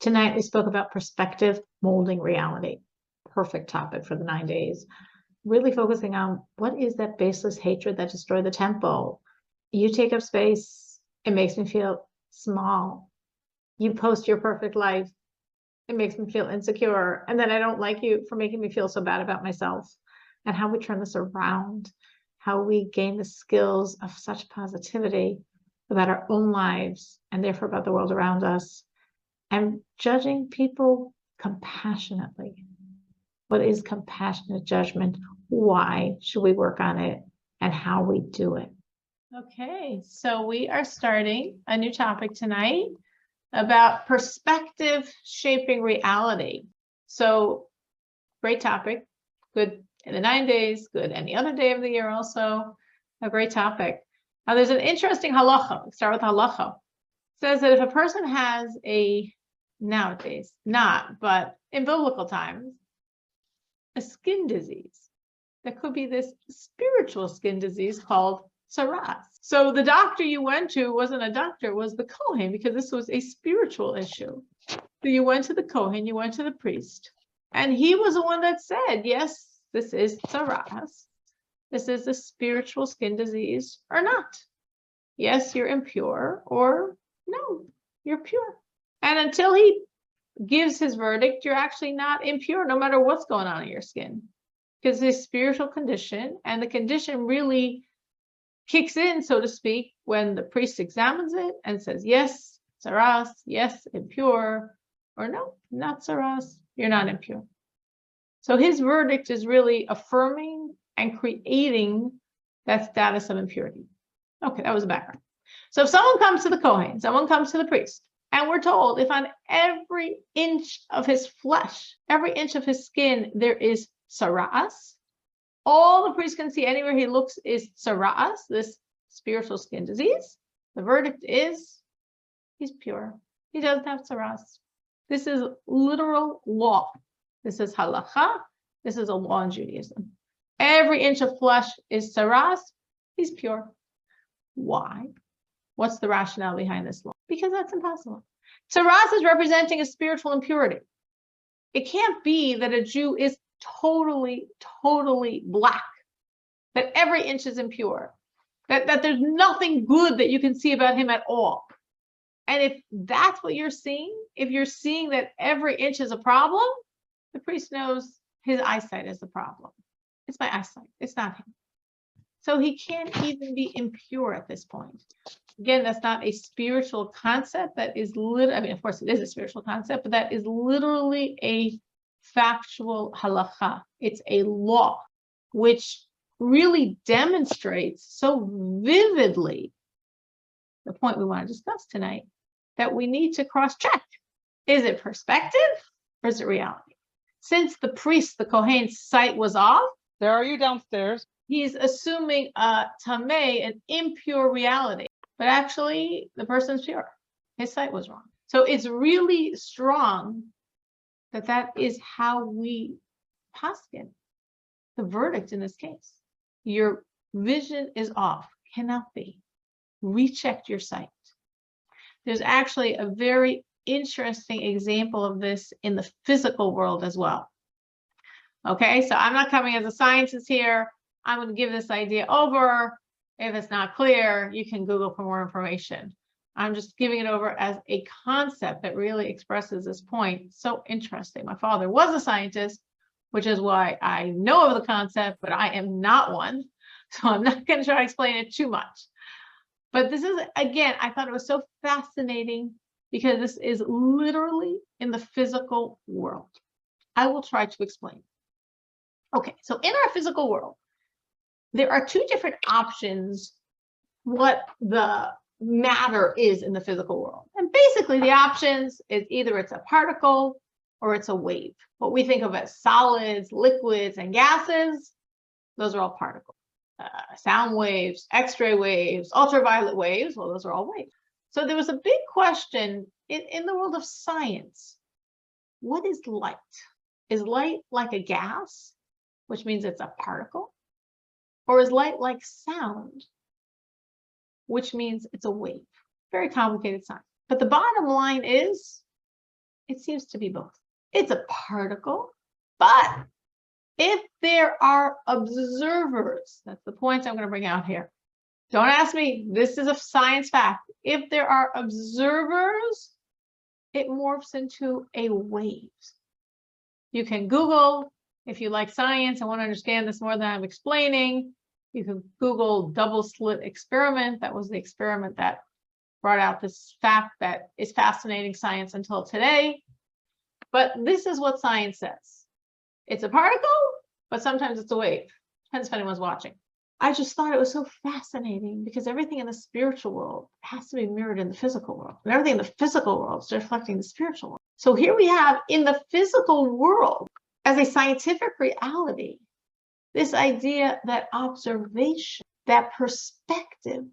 Tonight, we spoke about perspective molding reality. Perfect topic for the 9 days. Really focusing on what is that baseless hatred that destroyed the temple. You take up space, it makes me feel small. You post your perfect life, it makes me feel insecure. And then I don't like you for making me feel so bad about myself. And how we turn this around, how we gain the skills of such positivity about our own lives and therefore about the world around us. And judging people compassionately. What is compassionate judgment? Why should we work on it? And how we do it. Okay, so we are starting a new topic tonight about perspective shaping reality. So, great topic. Good in the 9 days, good any other day of the year also. A great topic. Now, there's an interesting halacha. Let's start with halacha. It says that if a person has nowadays, not, but in biblical times, a skin disease. There could be this spiritual skin disease called tsaras. So the doctor you went to wasn't a doctor, was the Kohen, because this was a spiritual issue. So you went to the Kohen, you went to the priest, and he was the one that said, yes, this is tsaras. This is a spiritual skin disease or not. Yes, you're impure, or no, you're pure. And until he gives his verdict, you're actually not impure, no matter what's going on in your skin. Because this spiritual condition, and the condition really kicks in, so to speak, when the priest examines it and says, yes, tsaras, yes, impure, or no, not tsaras, you're not impure. So his verdict is really affirming and creating that status of impurity. Okay, that was the background. So if someone comes to the Kohen, someone comes to the priest, and we're told if on every inch of his flesh, every inch of his skin, there is tsaras, all the priest can see anywhere he looks is tsaras, this spiritual skin disease, the verdict is he's pure. He doesn't have tsaras. This is literal law. This is halacha. This is a law in Judaism. Every inch of flesh is tsaras, he's pure. Why? What's the rationale behind this law? Because that's impossible. Tsaras is representing a spiritual impurity. It can't be that a Jew is totally black, that every inch is impure, that there's nothing good that you can see about him at all. And if that's what you're seeing, if you're seeing that every inch is a problem, the priest knows his eyesight is the problem. It's my eyesight, it's not him. So he can't even be impure at this point. Again, that's not a spiritual concept. That is I mean, of course, it is a spiritual concept, but that is literally a factual halacha. It's a law, which really demonstrates so vividly the point we want to discuss tonight, that we need to cross-check. Is it perspective or is it reality? Since the priest, the Kohen's sight was off, there are you downstairs. He's assuming a tameh, an impure reality. But actually, the person's pure. His sight was wrong. So it's really strong that is how we paskin the verdict in this case. Your vision is off, cannot be. Recheck your sight. There's actually a very interesting example of this in the physical world as well. Okay, so I'm not coming as a scientist here. I'm going to give this idea over. If it's not clear, you can Google for more information. I'm just giving it over as a concept that really expresses this point. So interesting. My father was a scientist, which is why I know of the concept, but I am not one. So I'm not going to try to explain it too much. But this is, again, I thought it was so fascinating because this is literally in the physical world. I will try to explain. Okay, so in our physical world, there are two different options what the matter is in the physical world. And basically the options is either it's a particle or it's a wave. What we think of as solids, liquids, and gases, those are all particles. Sound waves, X-ray waves, ultraviolet waves, well, those are all waves. So there was a big question in the world of science. What is light? Is light like a gas, which means it's a particle? Or is light like sound, which means it's a wave? Very complicated science. But the bottom line is It seems to be both. It's a particle, but if there are observers, that's the point I'm going to bring out here. Don't ask me, this is a science fact. If there are observers, it morphs into a wave. You can Google, if you like science and want to understand this more than I'm explaining, you can Google double slit experiment. That was the experiment that brought out this fact that is fascinating science until today. But this is what science says. It's a particle, but sometimes it's a wave. Depends if anyone's watching. I just thought it was so fascinating because everything in the spiritual world has to be mirrored in the physical world. And everything in the physical world is reflecting the spiritual world. So here we have in the physical world, as a scientific reality, this idea that observation, that perspective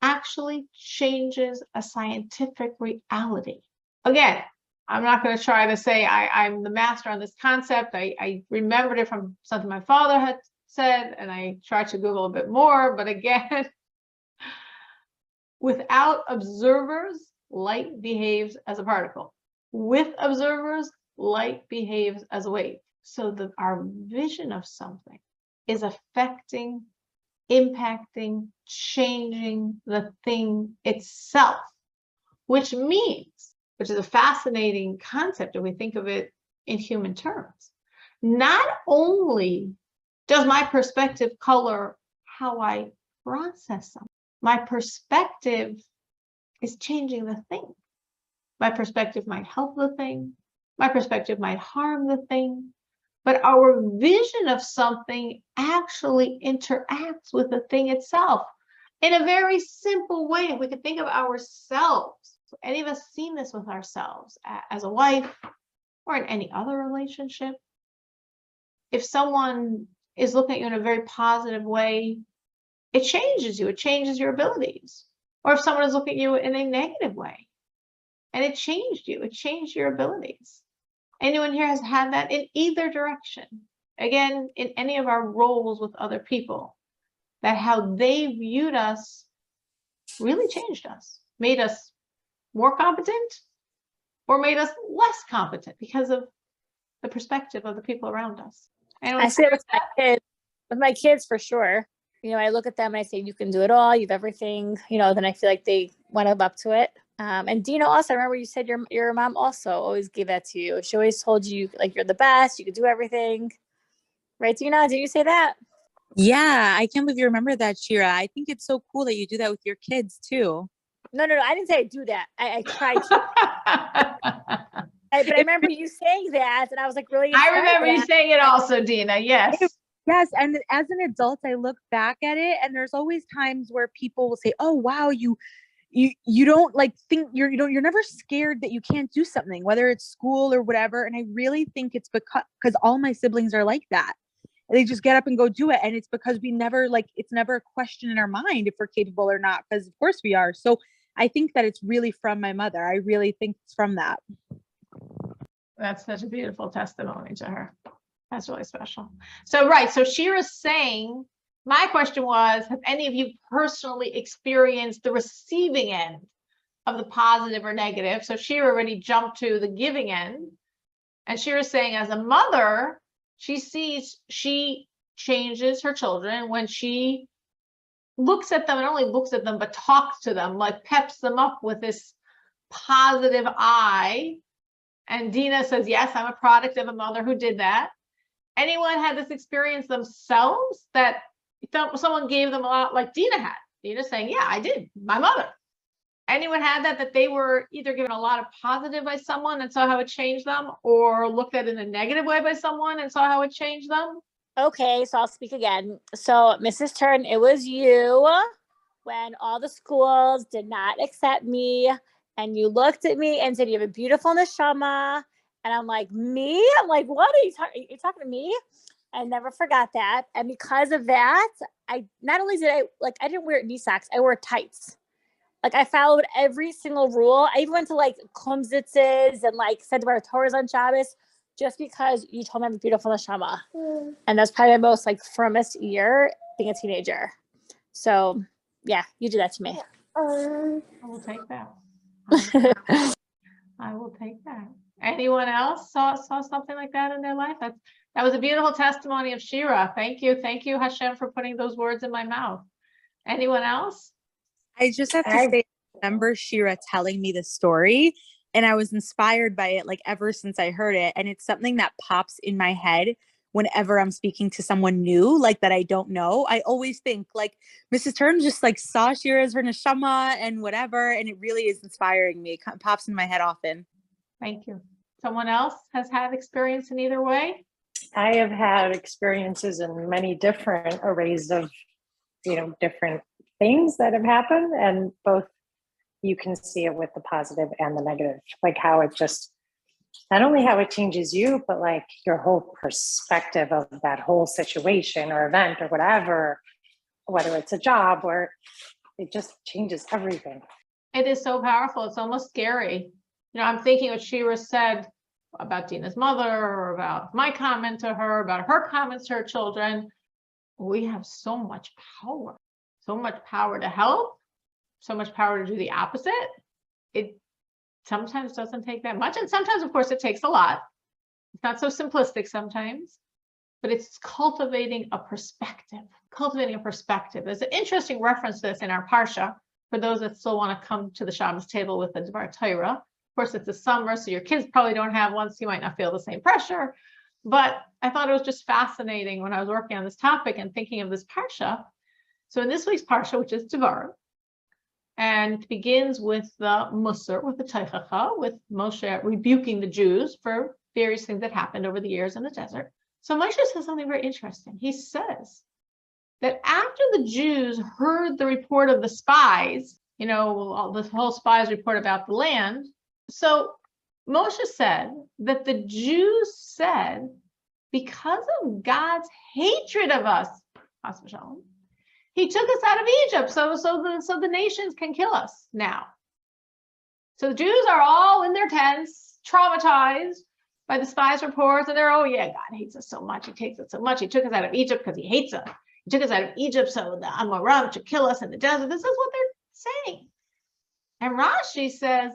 actually changes a scientific reality. Again, I'm not going to try to say I'm the master on this concept. I remembered it from something my father had said, and I tried to Google a bit more, but again, without observers, light behaves as a particle. With observers, light behaves as a wave. So that our vision of something is affecting, impacting, changing the thing itself, which is a fascinating concept if we think of it in human terms. Not only does my perspective color how I process something, my perspective is changing the thing. My perspective might help the thing, my perspective might harm the thing, but our vision of something actually interacts with the thing itself in a very simple way. If we could think of ourselves, any of us seen this with ourselves as a wife or in any other relationship. If someone is looking at you in a very positive way, it changes you, it changes your abilities. Or if someone is looking at you in a negative way and it changed you, it changed your abilities. Anyone here has had that in either direction? Again, in any of our roles with other people, that how they viewed us really changed us, made us more competent or made us less competent because of the perspective of the people around us. I see it with my kids for sure. You know, I look at them and I say, you can do it all. You have everything, you know, then I feel like they went up to it. And Dina also, I remember you said your mom also always gave that to you. She always told you like you're the best, you could do everything. Right, Dina? Did you say that? Yeah, I can't believe you remember that, Shira. I think it's so cool that you do that with your kids too. No, I didn't say I do that. I tried to. But I remember you saying that, and I was like really I remember you saying it also, Dina. Yes. Yes, and as an adult, I look back at it, and there's always times where people will say, "Oh, wow, you don't like think you're never scared that you can't do something, whether it's school or whatever." And I really think it's because all my siblings are like that. They just get up and go do it, and it's because we never it's never a question in our mind if we're capable or not, because of course we are. So I think that it's really from my mother. I really think it's from that. That's such a beautiful testimony to her. That's really special. So, right. So Shira's saying, my question was, have any of you personally experienced the receiving end of the positive or negative? So Shira already jumped to the giving end. And Shira's saying, as a mother, she changes her children when she looks at them, and not only looks at them, but talks to them, like peps them up with this positive eye. And Dina says, yes, I'm a product of a mother who did that. Anyone had this experience themselves that someone gave them a lot like Dina had? Dina saying, yeah, I did, my mother. Anyone had that they were either given a lot of positive by someone and saw how it changed them, or looked at it in a negative way by someone and saw how it changed them? Okay, so I'll speak again. So Mrs. Turn, it was you when all the schools did not accept me, and you looked at me and said, you have a beautiful neshama. And I'm like, me? I'm like, what are you talking? You're talking to me? I never forgot that. And because of that, I not only did I didn't wear knee socks, I wore tights. Like I followed every single rule. I even went to like kumzitzes and like said to our Torahs on Shabbos, just because you told me I'm a beautiful neshama. And that's probably my most like firmest year being a teenager. So yeah, you did that to me. I will take that. I will take that. Anyone else saw something like that in their life? That was a beautiful testimony of Shira. Thank you, Hashem, for putting those words in my mouth. Anyone else? I just have to say, I remember Shira telling me the story, and I was inspired by it like ever since I heard it. And it's something that pops in my head whenever I'm speaking to someone new, like that I don't know. I always think like Mrs. Turn just like saw Shira as her neshama and whatever, and it really is inspiring me. It pops in my head often. Thank you. Someone else has had experience in either way? I have had experiences in many different arrays of, different things that have happened, and both you can see it with the positive and the negative, like how it just, not only how it changes you, but like your whole perspective of that whole situation or event or whatever, whether it's a job or it just changes everything. It is so powerful. It's almost scary. I'm thinking what Shira said about Dina's mother, or about my comment to her, about her comments to her children. We have so much power to help, so much power to do the opposite. It sometimes doesn't take that much. And sometimes, of course, it takes a lot. It's not so simplistic sometimes, but it's cultivating a perspective. There's an interesting reference to this in our Parsha, for those that still want to come to the Shabbos table with the Dvar Torah. Of course, it's the summer, so your kids probably don't have one, so you might not feel the same pressure. But I thought it was just fascinating when I was working on this topic and thinking of this Parsha. So in this week's Parsha, which is Devar, and begins with the Musar, with the Teichacha, with Moshe rebuking the Jews for various things that happened over the years in the desert. So Moshe says something very interesting. He says that after the Jews heard the report of the spies, this whole spies report about the land, so Moshe said that the Jews said, because of God's hatred of us, he took us out of Egypt, so the nations can kill us now. So the Jews are all in their tents, traumatized by the spies' reports, and they're, oh yeah, God hates us so much. He takes us so much. He took us out of Egypt because he hates us. He took us out of Egypt so the Amoram should kill us in the desert. This is what they're saying. And Rashi says,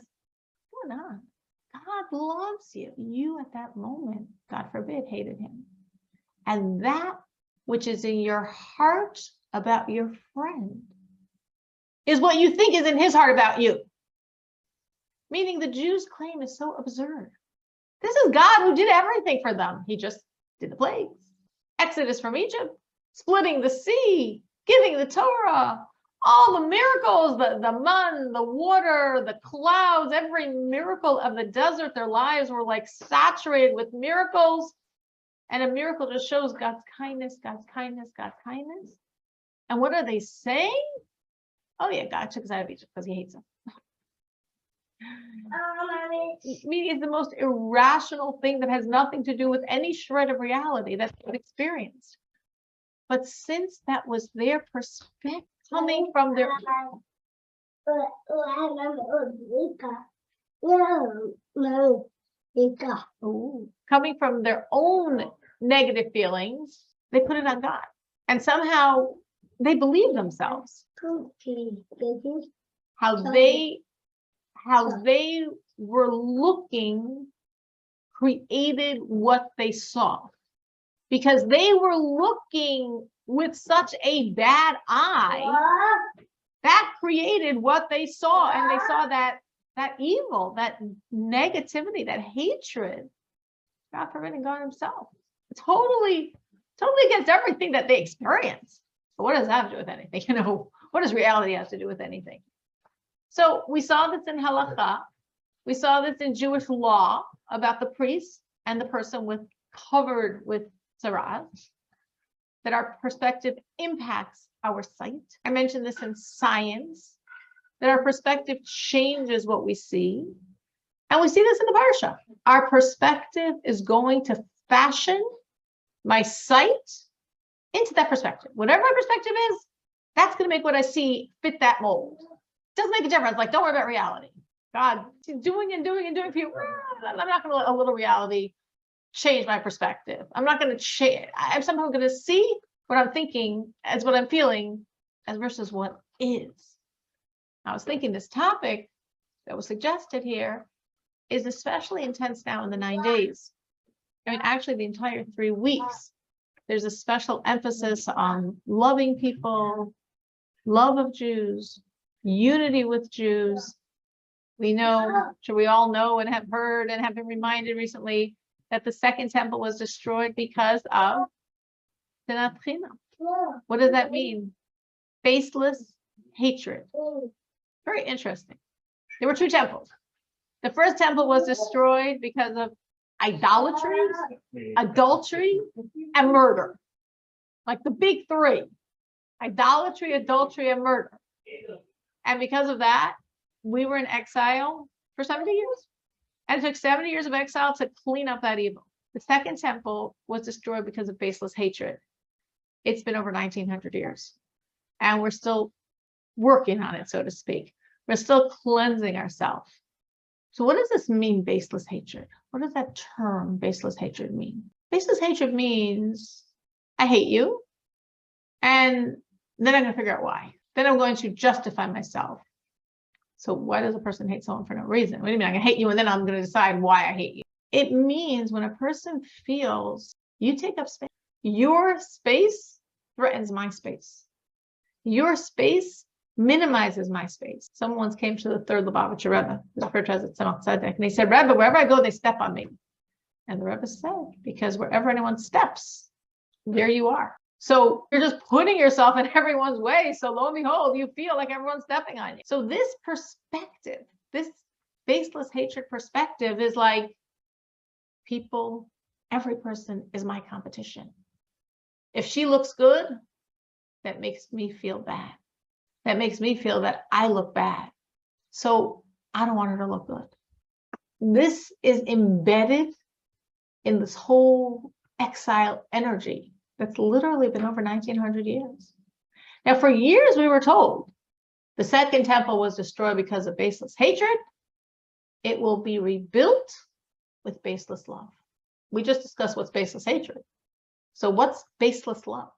what's going on? God loves you. You at that moment, God forbid, hated him. And that which is in your heart about your friend is what you think is in his heart about you. Meaning the Jews' claim is so absurd. This is God who did everything for them. He just did the plagues. Exodus from Egypt, splitting the sea, giving the Torah, all the miracles, the man, the water, the clouds, every miracle of the desert. Their lives were like saturated with miracles. And a miracle just shows God's kindness, God's kindness, God's kindness. And what are they saying? Oh yeah, God took us out of Egypt because he hates us. Meaning it's the most irrational thing that has nothing to do with any shred of reality that they've experienced. But since that was their perspective, coming from their own negative feelings, they put it on God. And somehow they believe themselves. How they were looking created what they saw. Because they were looking with such a bad eye, that created what they saw. And they saw that evil, that negativity, that hatred, God forbid, God himself. Totally against everything that they experience. But what does that have to do with anything? What does reality have to do with anything? So we saw this in halakha. We saw this in Jewish law about the priest and the person covered with tzara'at, that our perspective impacts our sight. I mentioned this in science, that our perspective changes what we see. And we see this in the parsha. Our perspective is going to fashion my sight into that perspective. Whatever my perspective is, that's going to make what I see fit that mold. It doesn't make a difference. Like, don't worry about reality. God, doing for you. I'm not going to let a little reality change my perspective. I'm not going to change. I'm somehow going to see what I'm thinking as what I'm feeling as versus what is. I was thinking this topic that was suggested here is especially intense now in the 9 days. I mean, actually the entire 3 weeks, there's a special emphasis on loving people, love of Jews, unity with Jews. We know, sure we all know and have heard and have been reminded recently that the second temple was destroyed because of Sinat Chinam. What does that mean? Faceless hatred. Very interesting. There were 2 temples. The first temple was destroyed because of idolatry, adultery, and murder. Like the big 3: idolatry, adultery, and murder. And because of that, we were in exile for 70 years. And it took 70 years of exile to clean up that evil. The second temple was destroyed because of baseless hatred. It's been over 1900 years. And we're still working on it, so to speak. We're still cleansing ourselves. So what does this mean, baseless hatred? What does that term, baseless hatred, mean? Baseless hatred means I hate you, and then I'm going to figure out why. Then I'm going to justify myself. So why does a person hate someone for no reason? What do you mean? I'm going to hate you, and then I'm going to decide why I hate you. It means when a person feels you take up space, your space threatens my space. Your space minimizes my space. Someone once came to the third Lubavitcher Rebbe, who's referred to as a Tzemach Tzedek, and he said, Rebbe, wherever I go, they step on me. And the Rebbe said, because wherever anyone steps, there you are. So you're just putting yourself in everyone's way. So lo and behold, you feel like everyone's stepping on you. So this perspective, this baseless hatred perspective is like people, every person is my competition. If she looks good, that makes me feel bad. That makes me feel that I look bad. So I don't want her to look good. This is embedded in this whole exile energy that's literally been over 1900 years. Now, for years, we were told the second temple was destroyed because of baseless hatred. It will be rebuilt with baseless love. We just discussed what's baseless hatred. So what's baseless love?